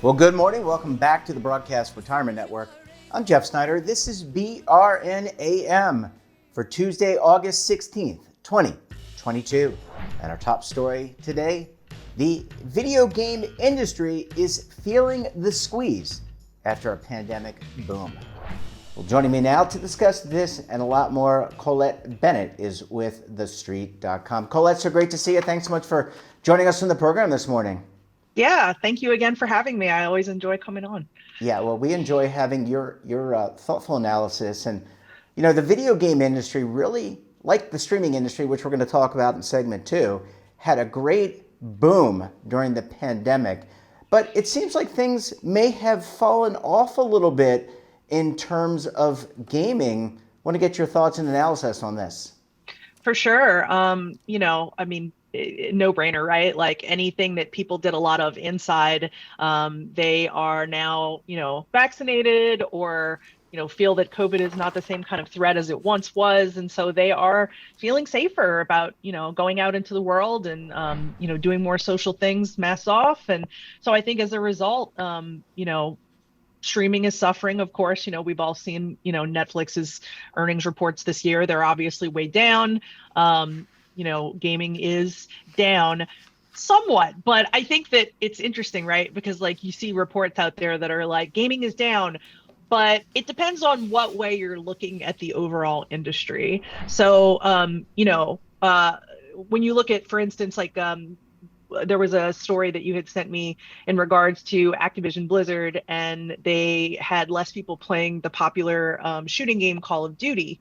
Well, good morning. Welcome back to the Broadcast Retirement Network. I'm Jeff Snyder. This is BRN AM for Tuesday, August 16th, 2022. And our top story today, the video game industry is feeling the squeeze after a pandemic boom. Well, joining me now to discuss this and a lot more, Colette Bennett is with TheStreet.com. Colette, so great to see you. Thanks so much for joining us on the program this morning. Yeah, thank you again for having me. I always enjoy coming on. Yeah, well, we enjoy having your thoughtful analysis. And, you know, the video game industry really, like the streaming industry, which we're going to talk about in segment 2, had a great boom during the pandemic. But it seems like things may have fallen off a little bit in terms of gaming. I want to get your thoughts and analysis on this. For sure. No-brainer, right? Like anything that people did a lot of inside, they are now, vaccinated or, feel that COVID is not the same kind of threat as it once was. And so they are feeling safer about, going out into the world and, doing more social things, masks off. And so I think as a result, streaming is suffering, of course. We've all seen, Netflix's earnings reports this year. They're obviously way down. Gaming is down somewhat, but I think that it's interesting, right? Because like you see reports out there that are like gaming is down, but it depends on what way you're looking at the overall industry. So, when you look at, for instance, like there was a story that you had sent me in regards to Activision Blizzard, and they had less people playing the popular shooting game Call of Duty.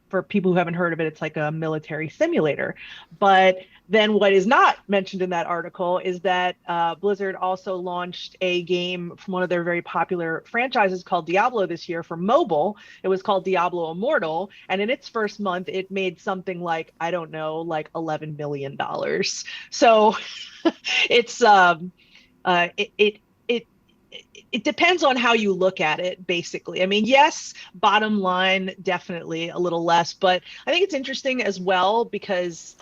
For people who haven't heard of it, it's like a military simulator. But then what is not mentioned in that article is that Blizzard also launched a game from one of their very popular franchises called Diablo this year for mobile. It was called Diablo Immortal. And in its first month, it made something like, like $11 million. So it's it depends on how you look at it, basically. I mean, yes, bottom line, definitely a little less, but I think it's interesting as well because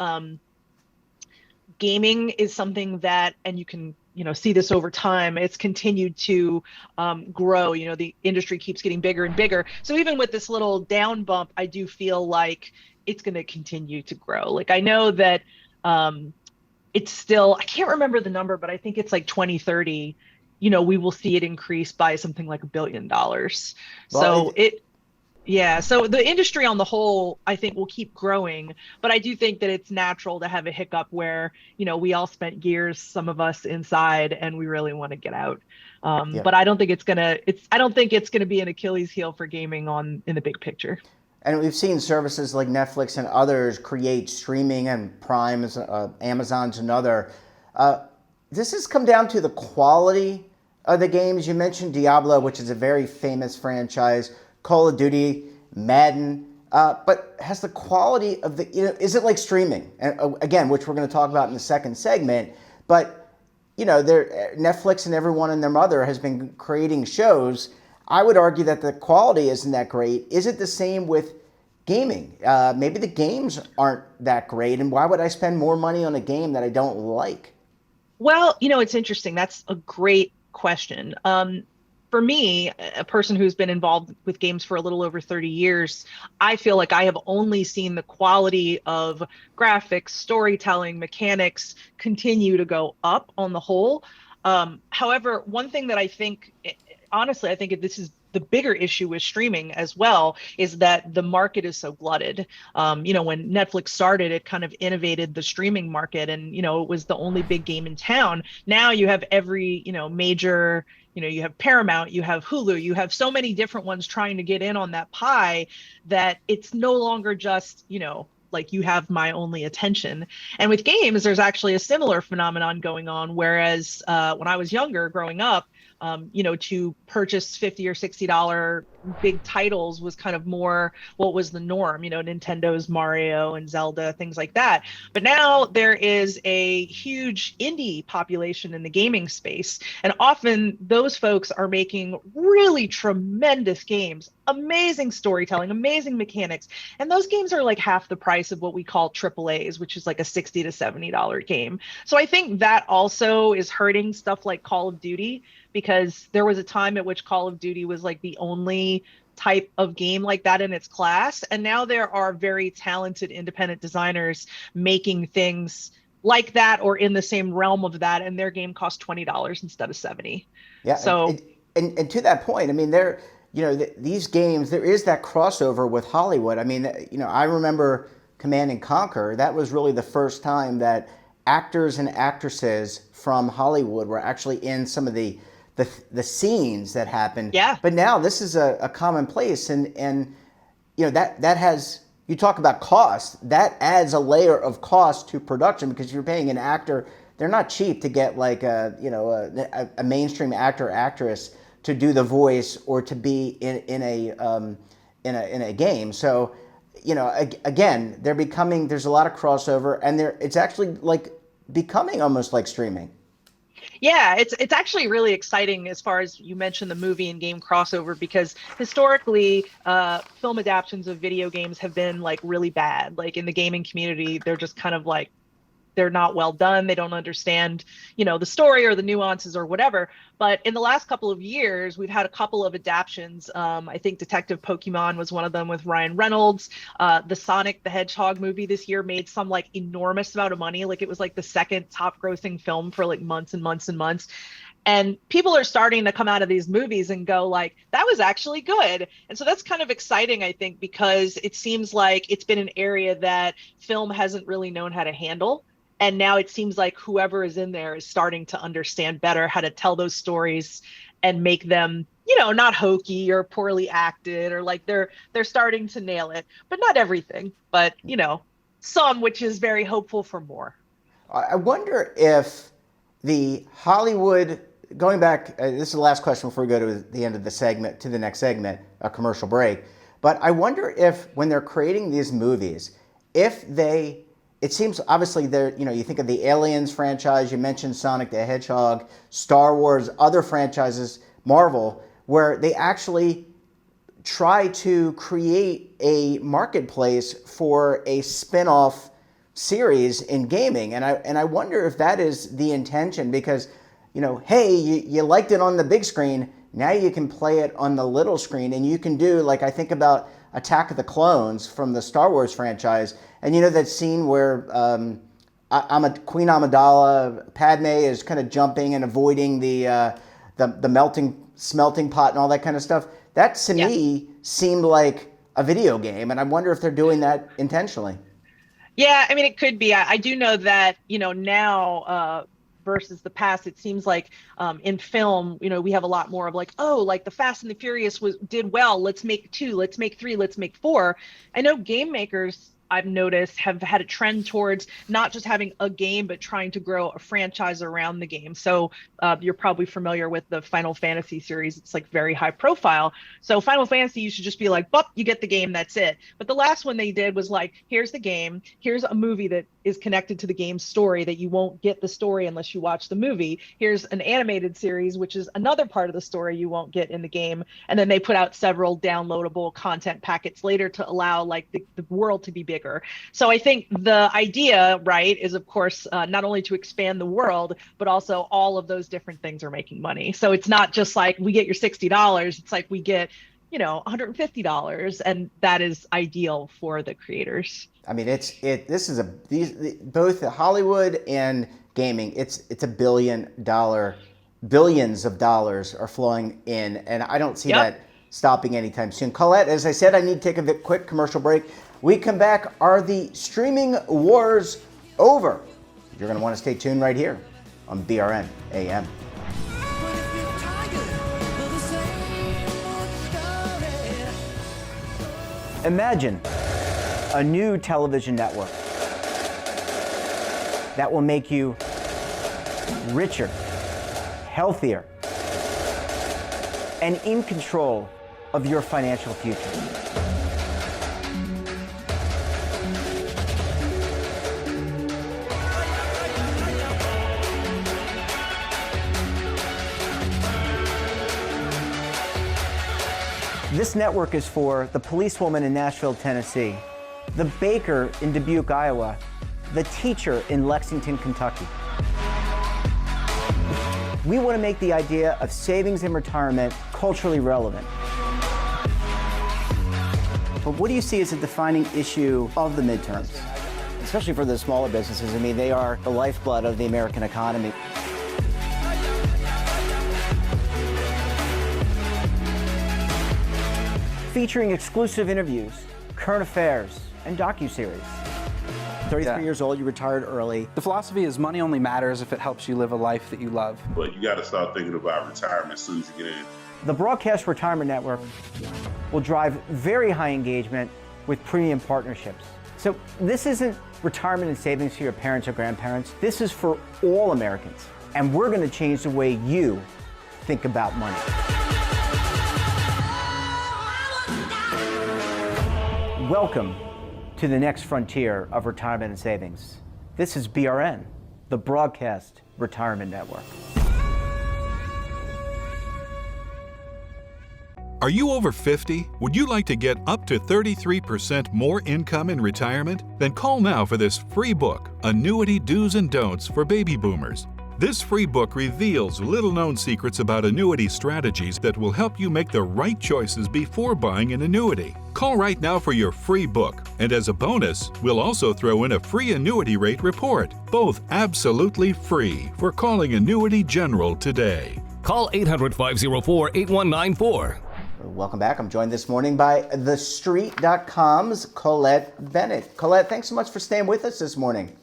gaming is something that, and you can, see this over time, it's continued to grow. The industry keeps getting bigger and bigger. So even with this little down bump, I do feel like it's going to continue to grow. Like I know that it's still, I can't remember the number, but I think it's like 2030. We will see it increase by something like $1 billion. Well, so so the industry on the whole, I think, will keep growing, but I do think that it's natural to have a hiccup where, we all spent years, some of us inside, and we really want to get out. But I don't think it's gonna be an Achilles heel for gaming in the big picture. And we've seen services like Netflix and others create streaming and Prime's, Amazon's another. This has come down to the quality of the games. You mentioned Diablo, which is a very famous franchise, Call of Duty, Madden, but has the quality of is it like streaming? And again, which we're going to talk about in the second segment, but Netflix and everyone and their mother has been creating shows. I would argue that the quality isn't that great. Is it the same with gaming? Maybe the games aren't that great, and why would I spend more money on a game that I don't like? Well, it's interesting. That's a great question. For me, a person who's been involved with games for a little over 30 years, I feel like I have only seen the quality of graphics, storytelling, mechanics continue to go up on the whole. However, one thing that I think, honestly, I think this is the bigger issue with streaming as well, is that the market is so glutted. When Netflix started, it kind of innovated the streaming market, and it was the only big game in town. Now you have every major, you have Paramount, you have Hulu, you have so many different ones trying to get in on that pie that it's no longer just like you have my only attention. And with games, there's actually a similar phenomenon going on. Whereas when I was younger, growing up, to purchase $50 or $60 big titles was kind of more what was the norm, Nintendo's Mario and Zelda, things like that. But now there is a huge indie population in the gaming space. And often those folks are making really tremendous games, amazing storytelling, amazing mechanics. And those games are like half the price of what we call AAAs, which is like a $60 to $70 game. So I think that also is hurting stuff like Call of Duty, because there was a time at which Call of Duty was like the only type of game like that in its class. And now there are very talented independent designers making things like that or in the same realm of that, and their game costs $20 instead of 70. Yeah, So and to that point, I mean, these games, there is that crossover with Hollywood. I mean, I remember Command and Conquer. That was really the first time that actors and actresses from Hollywood were actually in some of the scenes that happened. Yeah. But now this is a commonplace, and that has, you talk about cost, that adds a layer of cost to production, because you're paying an actor. They're not cheap to get like a mainstream actor or actress to do the voice or to be in a game. So again, there's a lot of crossover, and it's actually like becoming almost like streaming. Yeah, it's actually really exciting as far as you mentioned the movie and game crossover, because historically, film adaptations of video games have been like really bad. Like in the gaming community, they're just kind of like, they're not well done. They don't understand, the story or the nuances or whatever. But in the last couple of years, we've had a couple of adaptions. I think Detective Pokemon was one of them with Ryan Reynolds. The Sonic the Hedgehog movie this year made some like enormous amount of money. Like it was like the second top grossing film for like months and months and months. And people are starting to come out of these movies and go like, that was actually good. And so that's kind of exciting, I think, because it seems like it's been an area that film hasn't really known how to handle. And now it seems like whoever is in there is starting to understand better how to tell those stories and make them, not hokey or poorly acted, or like they're starting to nail it, but not everything, but some, which is very hopeful for more. I wonder if the Hollywood, going back, this is the last question before we go to the end of the segment, to the next segment, a commercial break. But I wonder if when they're creating these movies, it seems obviously you think of the Aliens franchise, you mentioned Sonic the Hedgehog, Star Wars, other franchises, Marvel, where they actually try to create a marketplace for a spin-off series in gaming. And I wonder if that is the intention, because, hey, you liked it on the big screen, now you can play it on the little screen, and you can do, like, I think about Attack of the Clones from the Star Wars franchise, and that scene where Queen Amidala, Padme is kind of jumping and avoiding the smelting pot and all that kind of stuff. That to me seemed like a video game, and I wonder if they're doing that intentionally. Yeah, I mean, it could be. I do know that, now versus the past, it seems like in film, we have a lot more of like, oh, like the Fast and the Furious did well. Let's make 2, let's make 3, let's make 4. I know game makers, I've noticed, have had a trend towards not just having a game, but trying to grow a franchise around the game. So you're probably familiar with the Final Fantasy series. It's like very high profile. So Final Fantasy, you should just be like, "Bup, you get the game, that's it." But the last one they did was like, here's the game, here's a movie that is connected to the game's story that you won't get the story unless you watch the movie. Here's an animated series, which is another part of the story you won't get in the game. And then they put out several downloadable content packets later to allow like the world to be bigger. So I think the idea, right, is of course not only to expand the world, but also all of those different things are making money. So it's not just like we get your $60. It's like we get, $150, and that is ideal for the creators. I mean, both Hollywood and gaming, it's $1 billion, billions of dollars are flowing in, and I don't see that stopping anytime soon. Colette, as I said, I need to take a quick commercial break. We come back. Are the streaming wars over? You're going to want to stay tuned right here on BRN AM. Imagine a new television network that will make you richer, healthier, and in control of your financial future. This network is for the policewoman in Nashville, Tennessee, the baker in Dubuque, Iowa, the teacher in Lexington, Kentucky. We want to make the idea of savings and retirement culturally relevant. But what do you see as a defining issue of the midterms? Especially for the smaller businesses. I mean, they are the lifeblood of the American economy. Featuring exclusive interviews, current affairs, and docuseries. 33 years old, you retired early. The philosophy is money only matters if it helps you live a life that you love. But you got to start thinking about retirement as soon as you get in. The Broadcast Retirement Network will drive very high engagement with premium partnerships. So this isn't retirement and savings for your parents or grandparents. This is for all Americans. And we're going to change the way you think about money. Welcome to the next frontier of retirement and savings. This is BRN, the Broadcast Retirement Network. Are you over 50? Would you like to get up to 33% more income in retirement? Then call now for this free book, Annuity Do's and Don'ts for Baby Boomers. This free book reveals little-known secrets about annuity strategies that will help you make the right choices before buying an annuity. Call right now for your free book, and as a bonus, we'll also throw in a free annuity rate report, both absolutely free for calling Annuity General today. Call 800-504-8194. Welcome back. I'm joined this morning by TheStreet.com's Colette Bennett. Colette, thanks so much for staying with us this morning.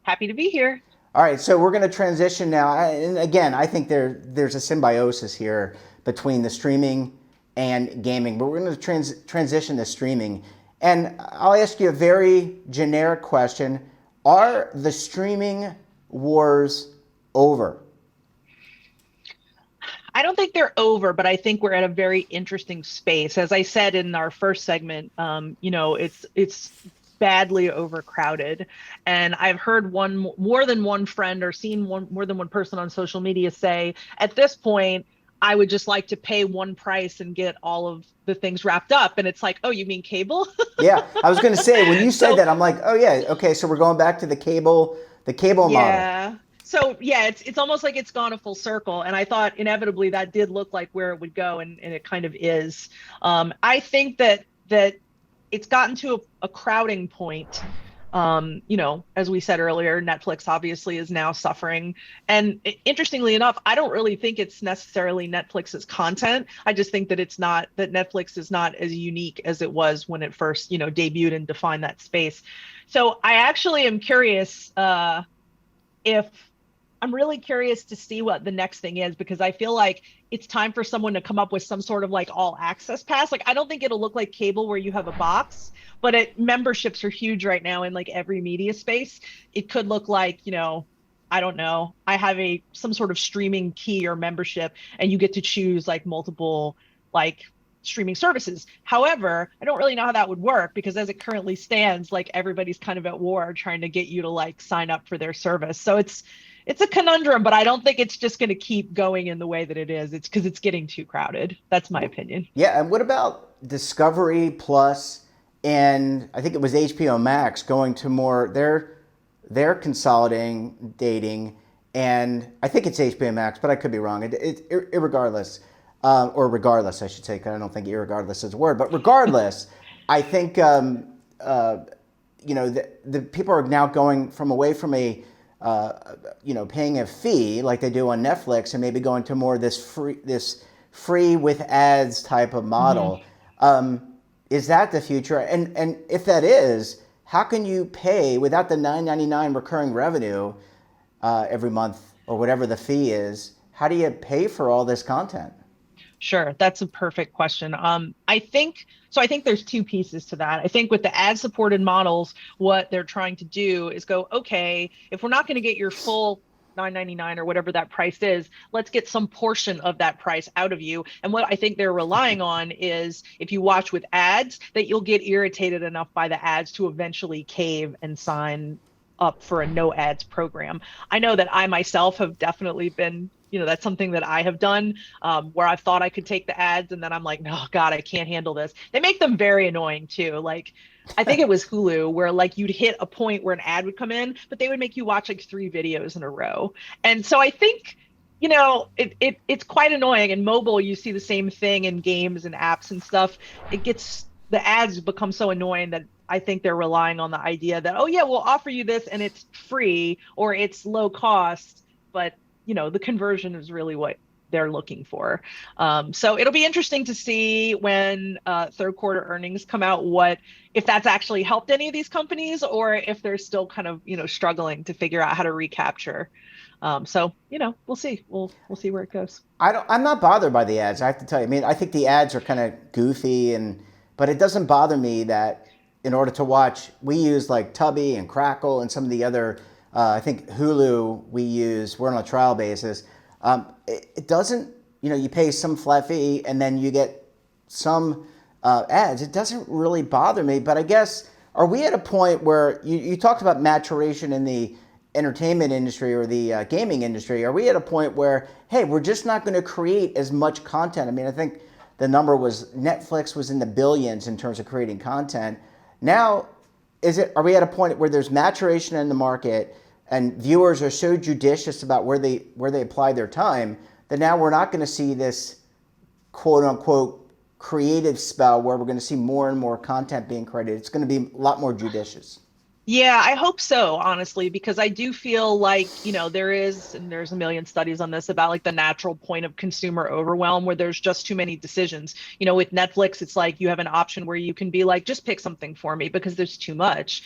Happy to be here. All right, so we're going to transition now. And again, I think there's a symbiosis here between the streaming and gaming, but we're going to transition to streaming. And I'll ask you a very generic question. Are the streaming wars over? I don't think they're over, but I think we're at a very interesting space. As I said in our first segment, it's badly overcrowded, and I've heard more than one friend or seen more than one person on social media say, at this point, I would just like to pay one price and get all of the things wrapped up. And it's like, oh, you mean cable? Yeah, I was going to say, when you said that, I'm like, oh yeah, okay, so we're going back to the cable model. Yeah. So yeah, it's almost like it's gone a full circle. And I thought inevitably that did look like where it would go, and it kind of is. I think that it's gotten to a crowding point. As we said earlier, Netflix obviously is now suffering. And interestingly enough, I don't really think it's necessarily Netflix's content. I just think that that Netflix is not as unique as it was when it first, debuted and defined that space. So I actually am curious I'm really curious to see what the next thing is, because I feel like it's time for someone to come up with some sort of like all access pass. Like, I don't think it'll look like cable where you have a box, but memberships are huge right now in like every media space. It could look like, I don't know, I have some sort of streaming key or membership, and you get to choose like multiple like streaming services. However, I don't really know how that would work, because as it currently stands, like everybody's kind of at war trying to get you to like sign up for their service. So it's a conundrum, but I don't think it's just going to keep going in the way that it is. It's because it's getting too crowded. That's my opinion. Yeah, and what about Discovery Plus, and I think it was HBO Max going to more, they're consolidating, and I think it's HBO Max, but I could be wrong. Regardless, I should say, because I don't think irregardless is a word, but regardless, I think the people are now going away from paying a fee like they do on Netflix, and maybe going to more this free with ads type of model. Mm-hmm. Is that the future? And if that is, how can you pay without the $9.99 recurring revenue every month or whatever the fee is? How do you pay for all this content? Sure, that's a perfect question. I think there's two pieces to that. I think with the ad-supported models, what they're trying to do is go, okay, if we're not going to get your full $9.99 or whatever that price is. Let's get some portion of that price out of you. And what I think they're relying on is if you watch with ads, that you'll get irritated enough by the ads to eventually cave and sign up for a no ads program. I know that I myself have definitely been, that's something that I have done, where I thought I could take the ads and then I'm like, no, God, I can't handle this. They make them very annoying too. Like, I think it was Hulu where like you'd hit a point where an ad would come in, but they would make you watch like 3 videos in a row. And so I think, it's quite annoying. And mobile, you see the same thing in games and apps and stuff. The ads become so annoying that I think they're relying on the idea that, oh yeah, we'll offer you this and it's free or it's low cost, but the conversion is really what they're looking for. So it'll be interesting to see when third quarter earnings come out, if that's actually helped any of these companies or if they're still kind of, struggling to figure out how to recapture. So, we'll see. We'll see where it goes. I'm not bothered by the ads. I have to tell you. I mean, I think the ads are kind of goofy, but it doesn't bother me that in order to watch, we use like Tubby and Crackle and some of the other, I think Hulu we're on a trial basis. It doesn't, you pay some flat fee and then you get some ads. It doesn't really bother me, but I guess, are we at a point where you talked about maturation in the entertainment industry or the gaming industry? Are we at a point where, hey, we're just not going to create as much content? I mean, I think the number was Netflix was in the billions in terms of creating content. Now, are we at a point where there's maturation in the market and viewers are so judicious about where they apply their time that now we're not going to see this quote unquote creative spell where we're going to see more and more content being created? It's going to be a lot more judicious. Yeah, I hope so, honestly, because I do feel like, there's a million studies on this about like the natural point of consumer overwhelm where there's just too many decisions. With Netflix, it's like you have an option where you can be like, just pick something for me because there's too much.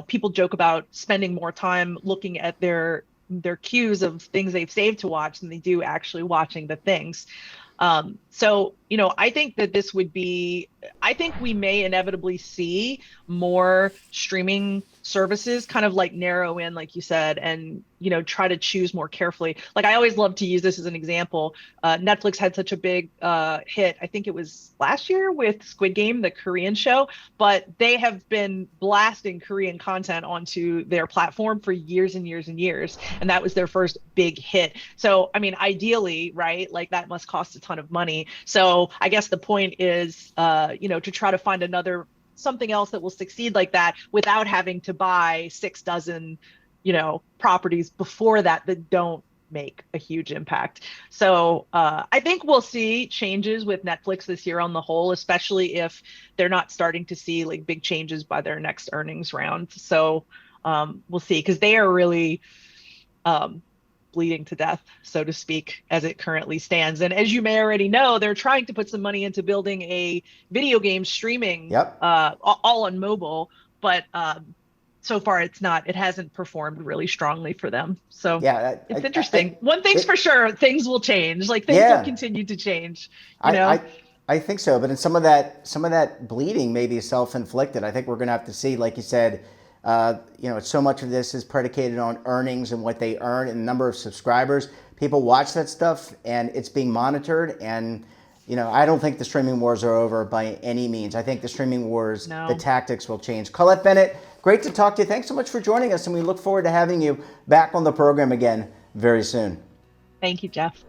People joke about spending more time looking at their queues of things they've saved to watch than they do actually watching the things. So, I think that I think we may inevitably see more streaming services kind of like narrow in, like you said, and, try to choose more carefully. Like I always love to use this as an example. Netflix had such a big hit. I think it was last year with Squid Game, the Korean show, but they have been blasting Korean content onto their platform for years and years and years. And that was their first big hit. So, I mean, ideally, right, like that must cost a ton of money. So I guess the point is, to try to find something else that will succeed like that without having to buy 6 dozen, properties before that don't make a huge impact. So I think we'll see changes with Netflix this year on the whole, especially if they're not starting to see like big changes by their next earnings round. So we'll see, because they are really bleeding to death, so to speak, as it currently stands. And as you may already know, they're trying to put some money into building a video game streaming, all on mobile, but so far it hasn't performed really strongly for them. So it's interesting. One thing's for sure, things will change. Like things will continue to change. I think so, but in some of that bleeding may be self-inflicted. I think we're going to have to see, like you said, so much of this is predicated on earnings and what they earn and the number of subscribers. People watch that stuff and it's being monitored. And, I don't think the streaming wars are over by any means. I think the streaming wars, the tactics will change. Colette Bennett, great to talk to you. Thanks so much for joining us. And we look forward to having you back on the program again very soon. Thank you, Jeff.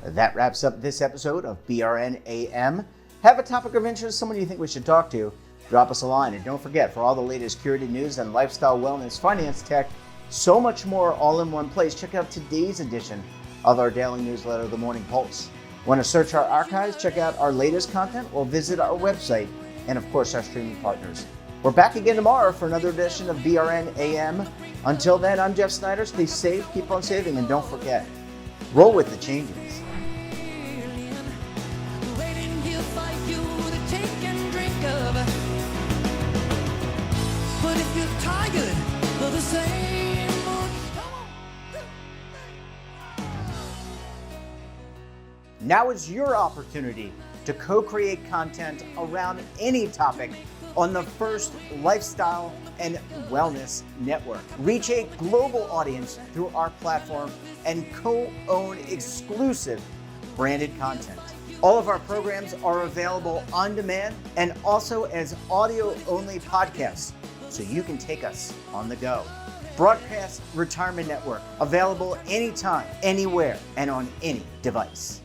That wraps up this episode of BRN AM. Have a topic of interest, someone you think we should talk to? Drop us a line. And don't forget, for all the latest curated news and lifestyle, wellness, finance, tech, so much more all in one place, check out today's edition of our daily newsletter, The Morning Pulse. Want to search our archives, check out our latest content, or visit our website and, of course, our streaming partners. We're back again tomorrow for another edition of BRN AM. Until then, I'm Jeff Snyder. Stay safe, keep on saving, and don't forget, roll with the changes. Now is your opportunity to co-create content around any topic on the first lifestyle and Wellness Network. Reach a global audience through our platform and co-own exclusive branded content. All of our programs are available on demand and also as audio-only podcasts, so you can take us on the go. Broadcast Retirement Network, available anytime, anywhere, and on any device.